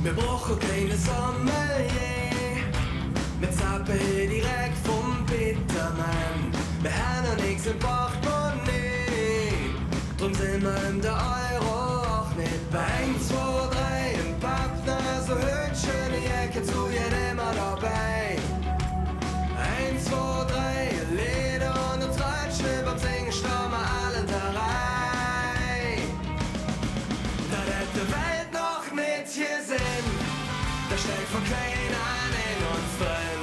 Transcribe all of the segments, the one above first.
Wir brauchen keine Sommelier. Wir zappen direkt vom Bittermann. Wir haben noch nichts im Portemonnaie. Drum sind wir in der Euro auch nicht bei 1, 2, 3 im Pappner. So hübsche Jacke zu jedem mal dabei. 1, 2, 3, Leder und ein Treitschlipp. Beim Singen stehen wir alle da rein. Da hat die Welt noch nicht gesehen. Da steckt von klein an in uns drin.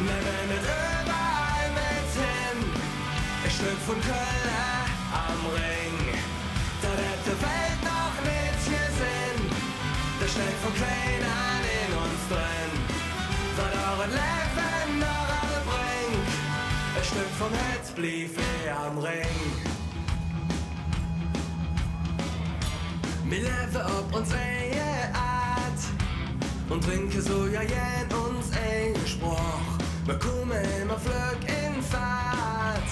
Wir wollen nicht überall mit hin. Ein Stück von Köln am Ring. Da hat die Welt noch nicht gesehen. Da steckt von klein an in uns drin. Was euren Leben noch alle bringt. Ein Stück vom Herz blieb am Ring. Wir leben ob uns Art und trinken so ja jen uns Spruch. Wir kommen immer flück in Fahrt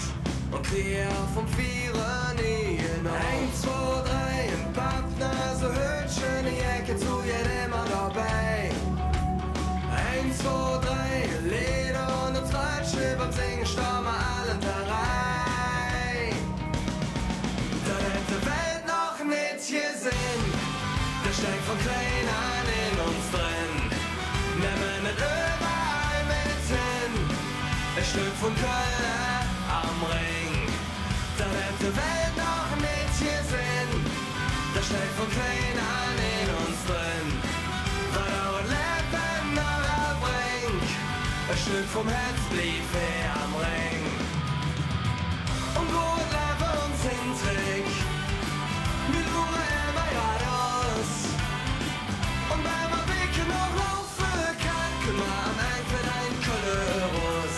und kriegen vom Vierer nie noch. 1, 2, 3 im Pappner, so hübsche Jacke zu jedem mal dabei. 1, 2, 3, Leder und ein Treitschlipp, beim Singen stehen wir alle da rein. Da hat die Welt noch nicht gesehen. Der steckt von klein an in uns drin. Wir wollen nicht überall mit hin. Ein Stück von Köln am Ring. Da hat die Welt noch nicht gesehen. Der steckt von klein an in uns drin. Was euer Leben noch erbringt. Ein Stück vom Herz blieb am Ring. Und wo Leben uns hinträgt, wir luren immer geradeaus. Und wenn man Wege noch laufen kann, können wir am Ende ein Kölle-Euros.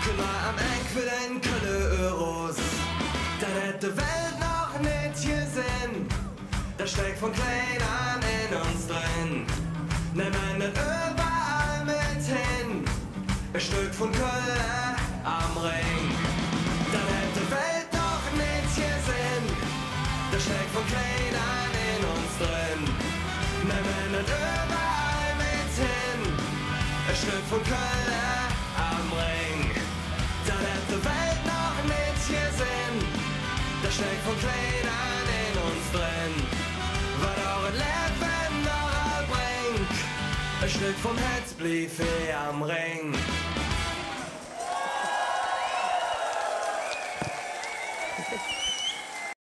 Können wir am Ende ein Kölle-Euros. Da hat die Welt noch nicht gesehen. Da steckt von klein an in uns drin. Nehmen wir nicht überall mit hin. Ein Stück von Köln am Ring. Da hat die Welt noch nicht gesehen. Da steckt von klein an in uns drin. Nehmen wir nicht überall mit hin. Ein Stück von Köln am Ring. Da hat die Welt noch nicht gesehen. Da steckt von klein an in uns drin. Was eure Leben noch erbringt. Ein Stück vom Herz blieb am Ring. Okay.